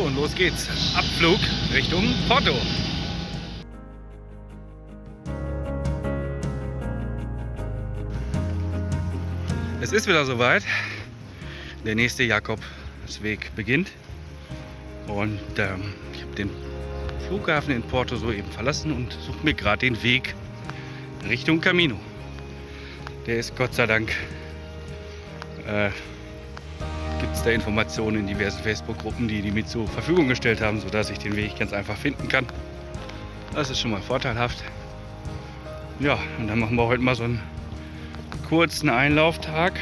und los geht's. Abflug Richtung Porto. Es ist wieder soweit. Der nächste Jakobsweg beginnt. Und ich habe den Flughafen in Porto soeben verlassen und suche mir gerade den Weg Richtung Camino. Der ist Gott sei Dank, gibt es da Informationen in diversen Facebook-Gruppen, die mir zur Verfügung gestellt haben, sodass ich den Weg ganz einfach finden kann. Das ist schon mal vorteilhaft. Ja, und dann machen wir heute mal so einen kurzen Einlauftag.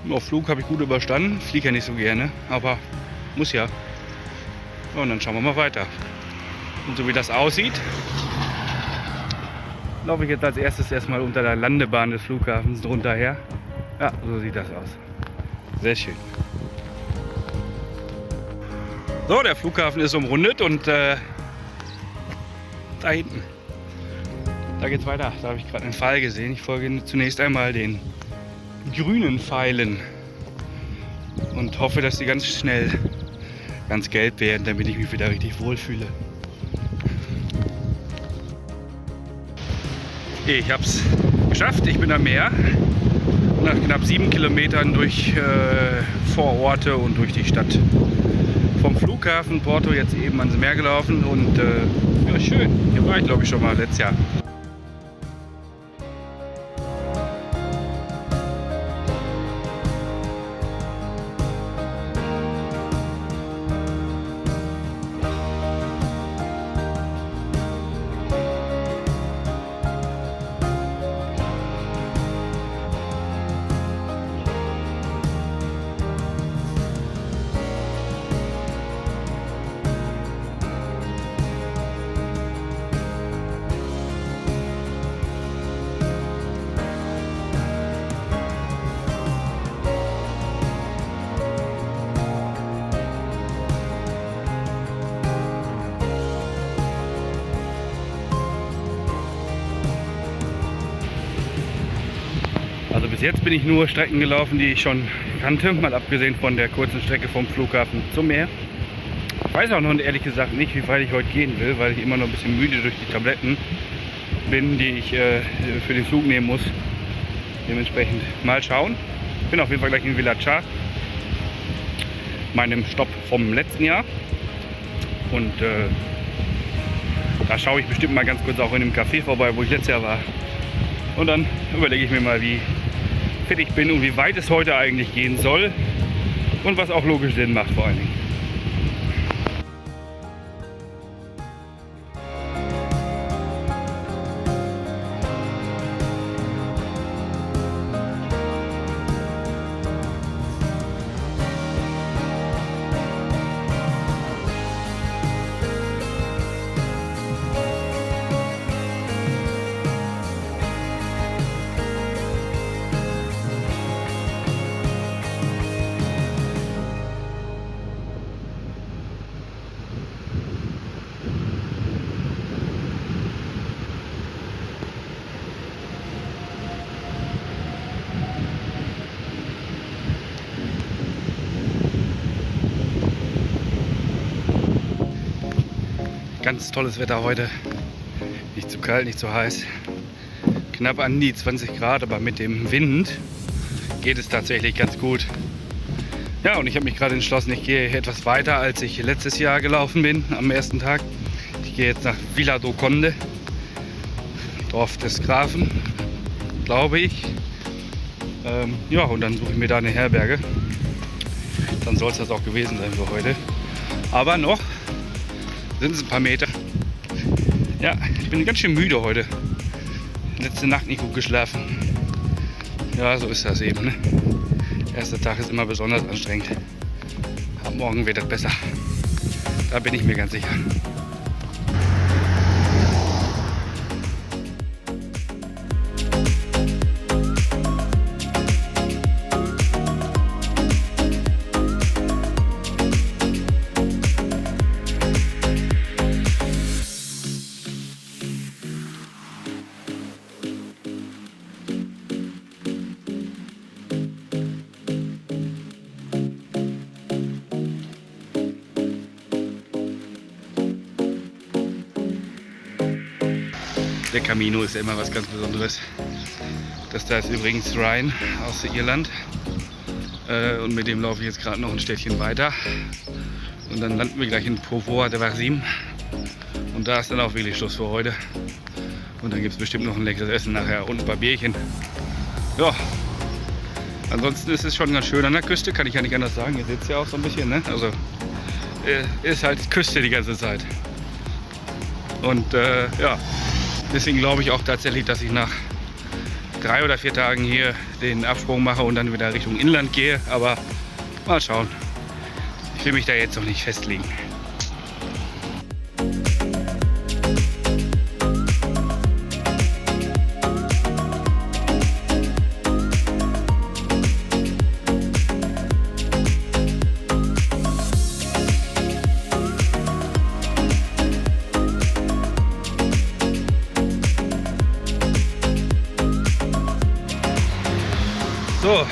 Auf Flug habe ich gut überstanden, fliege ja nicht so gerne, aber muss ja. Und dann schauen wir mal weiter. Und so wie das aussieht, laufe ich jetzt als erstes erstmal unter der Landebahn des Flughafens drunter her. Ja, so sieht das aus. Sehr schön. So, der Flughafen ist umrundet und da hinten, da geht's weiter. Da habe ich gerade einen Pfeil gesehen. Ich folge zunächst einmal den grünen Pfeilen und hoffe, dass sie ganz schnell ganz gelb werden, damit ich mich wieder richtig wohlfühle. Ich habe es geschafft, ich bin am Meer. Nach knapp 7 Kilometern durch Vororte und durch die Stadt. Vom Flughafen Porto jetzt eben ans Meer gelaufen und ja, schön. Hier war ich glaube ich schon mal letztes Jahr. Also bis jetzt bin ich nur Strecken gelaufen, die ich schon kannte, mal abgesehen von der kurzen Strecke vom Flughafen zum Meer. Ich weiß auch noch ehrlich gesagt nicht, wie weit ich heute gehen will, weil ich immer noch ein bisschen müde durch die Tabletten bin, die ich für den Flug nehmen muss. Dementsprechend mal schauen. Ich bin auf jeden Fall gleich in Vilača, meinem Stopp vom letzten Jahr. Und da schaue ich bestimmt mal ganz kurz auch in dem Café vorbei, wo ich letztes Jahr war. Und dann überlege ich mir mal, wie fit ich bin und wie weit es heute eigentlich gehen soll und was auch logisch Sinn macht vor allen Dingen. Ganz tolles Wetter heute. Nicht zu kalt, nicht zu heiß. Knapp an die 20 Grad, aber mit dem Wind geht es tatsächlich ganz gut. Ja, und ich habe mich gerade entschlossen, ich gehe etwas weiter, als ich letztes Jahr gelaufen bin am ersten Tag. Ich gehe jetzt nach Vila do Conde, Dorf des Grafen, glaube ich. Ja, und dann suche ich mir da eine Herberge. Dann soll es das auch gewesen sein für heute. Aber noch sind es ein paar Meter. Ja, ich bin ganz schön müde heute. Letzte Nacht nicht gut geschlafen. Ja, so ist das eben. Ne? Der erste Tag ist immer besonders anstrengend. Ab morgen wird das besser. Da bin ich mir ganz sicher. Der Camino ist ja immer was ganz Besonderes. Das da ist übrigens Ryan aus Irland. Und mit dem laufe ich jetzt gerade noch ein Städtchen weiter. Und dann landen wir gleich in Póvoa de Varzim. Und da ist dann auch wirklich Schluss für heute. Und dann gibt es bestimmt noch ein leckeres Essen nachher und ein paar Bierchen. Ja, ansonsten ist es schon ganz schön an der Küste, kann ich ja nicht anders sagen. Ihr seht es ja auch so ein bisschen, ne? Also ist halt Küste die ganze Zeit. Und ja, deswegen glaube ich auch tatsächlich, dass ich nach 3 oder 4 Tagen hier den Absprung mache und dann wieder Richtung Inland gehe. Aber mal schauen. Ich will mich da jetzt noch nicht festlegen. So,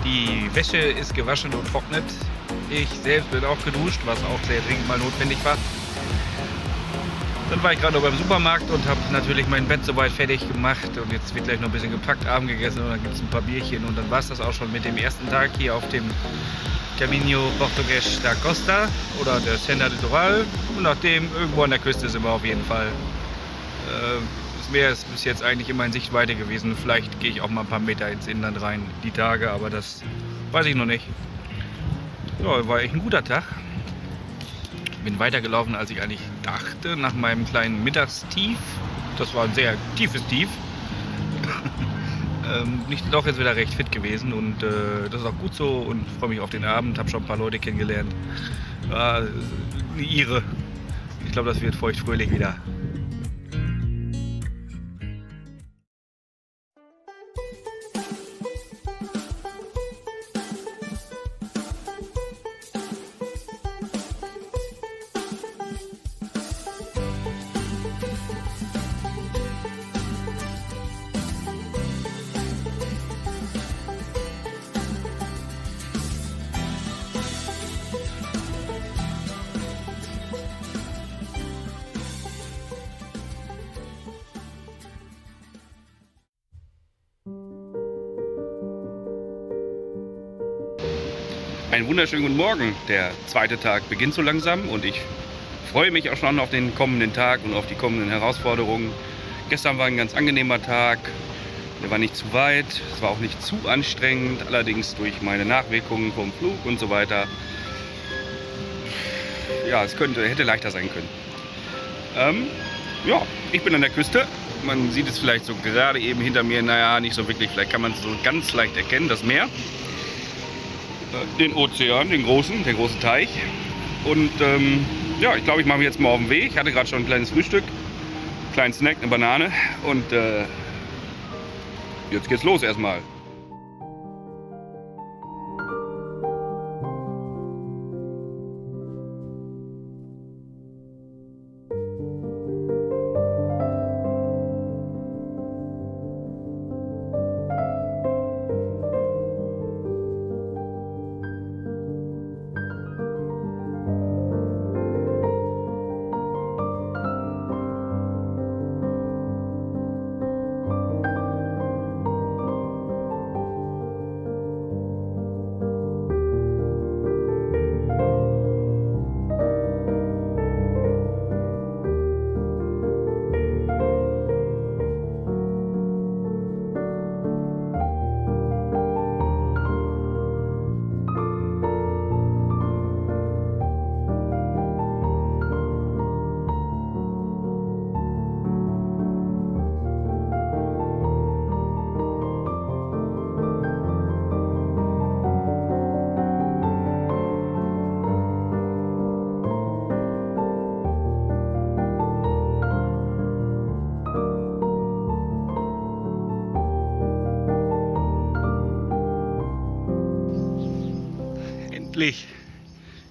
die Wäsche ist gewaschen und trocknet. Ich selbst bin auch geduscht, was auch sehr dringend mal notwendig war. Dann war ich gerade noch beim Supermarkt und habe natürlich mein Bett soweit fertig gemacht. Und jetzt wird gleich noch ein bisschen gepackt, Abend gegessen und dann gibt es ein paar Bierchen. Und dann war es das auch schon mit dem ersten Tag hier auf dem Caminho Português da Costa oder der Senda Litoral. Und nachdem irgendwo an der Küste sind wir auf jeden Fall. Das Meer ist bis jetzt eigentlich immer in Sichtweite gewesen. Vielleicht gehe ich auch mal ein paar Meter ins Inland rein, die Tage, aber das weiß ich noch nicht. Ja, war echt ein guter Tag. Bin weitergelaufen, als ich eigentlich dachte, nach meinem kleinen Mittagstief. Das war ein sehr tiefes Tief. Ich bin doch jetzt wieder recht fit gewesen und das ist auch gut so und freue mich auf den Abend. Habe schon ein paar Leute kennengelernt. Eine Ire. Ich glaube, das wird feuchtfröhlich wieder. Einen wunderschönen guten Morgen. Der zweite Tag beginnt so langsam und ich freue mich auch schon auf den kommenden Tag und auf die kommenden Herausforderungen. Gestern war ein ganz angenehmer Tag. Der war nicht zu weit, es war auch nicht zu anstrengend, allerdings durch meine Nachwirkungen vom Flug und so weiter. Ja, es hätte leichter sein können. Ja, ich bin an der Küste. Man sieht es vielleicht so gerade eben hinter mir, naja, nicht so wirklich, vielleicht kann man es so ganz leicht erkennen, das Meer. Den Ozean, der große Teich. Und ja, ich glaube, ich mache mich jetzt mal auf den Weg. Ich hatte gerade schon ein kleines Frühstück, einen kleinen Snack, eine Banane. Und jetzt geht's los erstmal.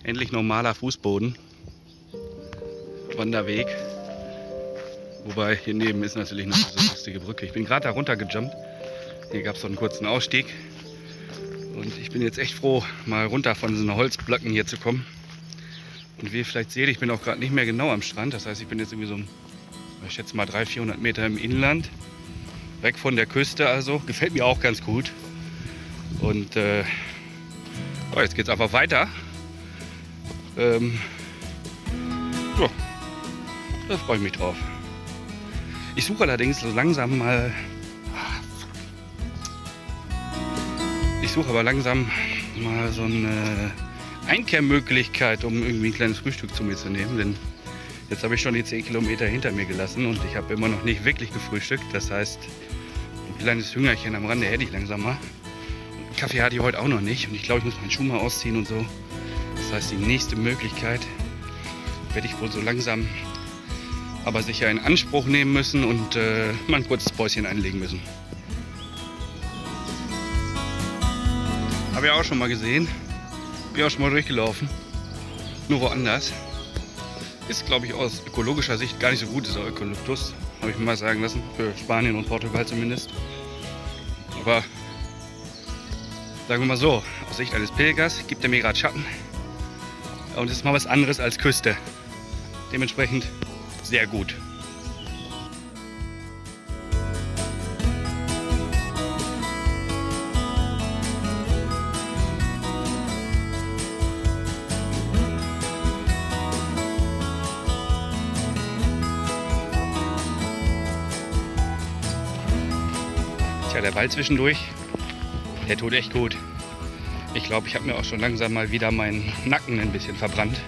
Endlich normaler Fußboden. Wanderweg. Wobei hier neben ist natürlich noch diese lustige Brücke. Ich bin gerade da runter gejumpt. Hier gab es so einen kurzen Ausstieg. Und ich bin jetzt echt froh, mal runter von diesen Holzblöcken hier zu kommen. Und wie ihr vielleicht seht, ich bin auch gerade nicht mehr genau am Strand. Das heißt, ich bin jetzt irgendwie so Ich schätze mal 300-400 Meter im Inland. Weg von der Küste also. Gefällt mir auch ganz gut. Und jetzt geht es einfach weiter. So, da freue ich mich drauf. Ich suche allerdings so langsam mal. So eine Einkehrmöglichkeit, um irgendwie ein kleines Frühstück zu mir zu nehmen. Denn jetzt habe ich schon die 10 Kilometer hinter mir gelassen und ich habe immer noch nicht wirklich gefrühstückt. Das heißt, ein kleines Hüngerchen am Rande hätte ich langsam mal. Kaffee hatte ich heute auch noch nicht und ich glaube, ich muss meinen Schuh mal ausziehen und so. Das heißt, die nächste Möglichkeit werde ich wohl so langsam aber sicher in Anspruch nehmen müssen und mal ein kurzes Päuschen einlegen müssen. Habe ich auch schon mal gesehen. Bin auch schon mal durchgelaufen. Nur woanders. Ist, glaube ich, aus ökologischer Sicht gar nicht so gut, dieser Eukalyptus. Habe ich mir mal sagen lassen. Für Spanien und Portugal zumindest. Aber sagen wir mal so, aus Sicht eines Pilgers gibt er mir gerade Schatten. Und es ist mal was anderes als Küste. Dementsprechend sehr gut. Tja, der Wald zwischendurch, der tut echt gut. Ich glaube, ich habe mir auch schon langsam mal wieder meinen Nacken ein bisschen verbrannt.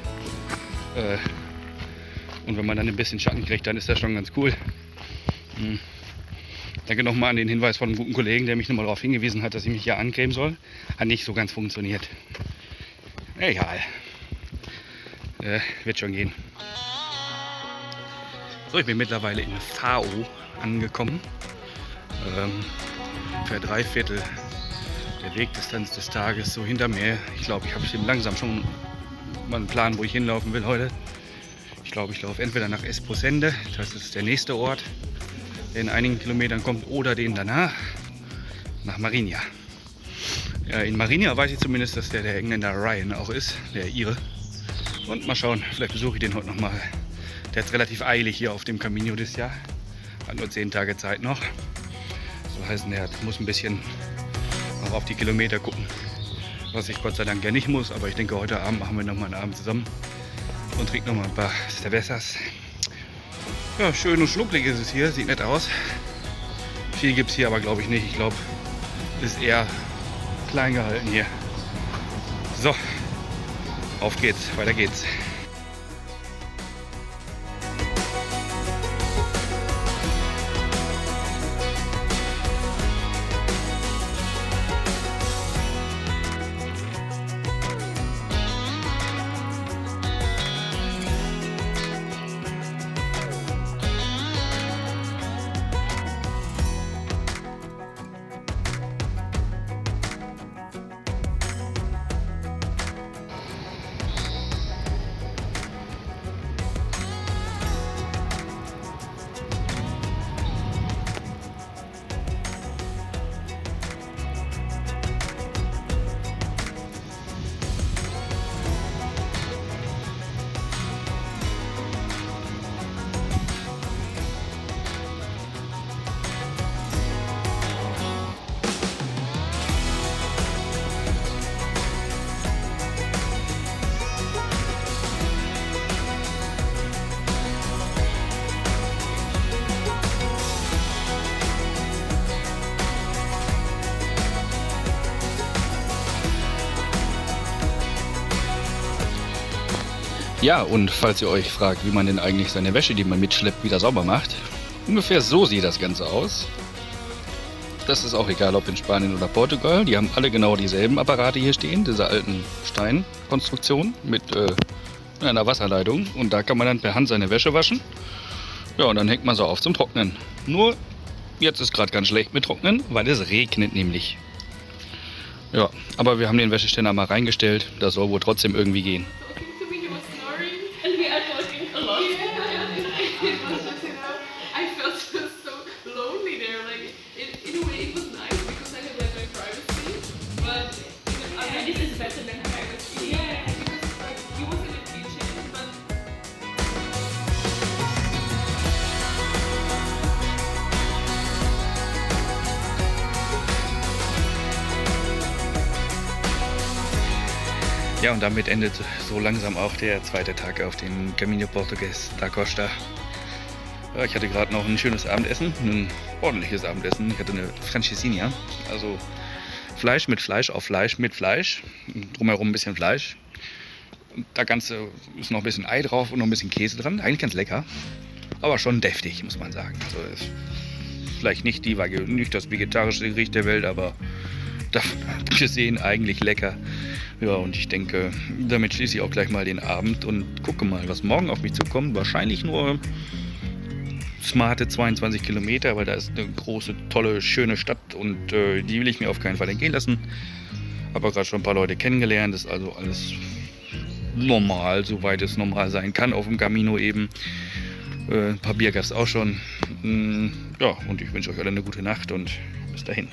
Und wenn man dann ein bisschen Schatten kriegt, dann ist das schon ganz cool. Danke nochmal an den Hinweis von einem guten Kollegen, der mich nochmal darauf hingewiesen hat, dass ich mich hier ancremen soll. Hat nicht so ganz funktioniert. Egal. Wird schon gehen. So, ich bin mittlerweile in Fao angekommen. Für 3/4 der Wegdistanz des Tages so hinter mir. Ich glaube, ich habe langsam schon mal einen Plan, wo ich hinlaufen will heute. Ich glaube, ich laufe entweder nach Esposende, das ist der nächste Ort, der in einigen Kilometern kommt, oder den danach nach Mariña. In Mariña weiß ich zumindest, dass der Engländer Ryan auch ist, der Ire. Und mal schauen, vielleicht besuche ich den heute nochmal. Der ist relativ eilig hier auf dem Camino des Jahr. Hat nur 10 Tage Zeit noch. So heißt, er muss ein bisschen auch auf die Kilometer gucken. Was ich Gott sei Dank ja nicht muss, aber ich denke, heute Abend machen wir nochmal einen Abend zusammen und trinken nochmal ein paar Cervezas. Ja, schön und schnucklig ist es hier, sieht nett aus. Viel gibt es hier aber, glaube ich, nicht. Ich glaube, es ist eher klein gehalten hier. So, auf geht's, weiter geht's. Ja, und falls ihr euch fragt, wie man denn eigentlich seine Wäsche, die man mitschleppt, wieder sauber macht, ungefähr so sieht das Ganze aus. Das ist auch egal, ob in Spanien oder Portugal. Die haben alle genau dieselben Apparate hier stehen, diese alten Steinkonstruktionen mit einer Wasserleitung. Und da kann man dann per Hand seine Wäsche waschen. Ja, und dann hängt man so auf zum Trocknen. Nur, jetzt ist gerade ganz schlecht mit Trocknen, weil es regnet nämlich. Ja, aber wir haben den Wäscheständer mal reingestellt. Das soll wohl trotzdem irgendwie gehen. Ja, und damit endet so langsam auch der zweite Tag auf dem Caminho Português da Costa. Ja, ich hatte gerade noch ein schönes Abendessen, ein ordentliches Abendessen. Ich hatte eine Francesinha, also Fleisch mit Fleisch auf Fleisch mit Fleisch, drumherum ein bisschen Fleisch. Und da Ganze ist noch ein bisschen Ei drauf und noch ein bisschen Käse dran. Eigentlich ganz lecker, aber schon deftig, muss man sagen. Also ist vielleicht nicht das vegetarische Gericht der Welt, aber davon abgesehen eigentlich lecker. Ja, und ich denke, damit schließe ich auch gleich mal den Abend und gucke mal, was morgen auf mich zukommt. Wahrscheinlich nur smarte 22 Kilometer, weil da ist eine große, tolle, schöne Stadt und die will ich mir auf keinen Fall entgehen lassen. Habe gerade schon ein paar Leute kennengelernt, ist also alles normal, soweit es normal sein kann auf dem Camino eben. Ein paar Bier gab es auch schon. Ja, und ich wünsche euch alle eine gute Nacht und bis dahin.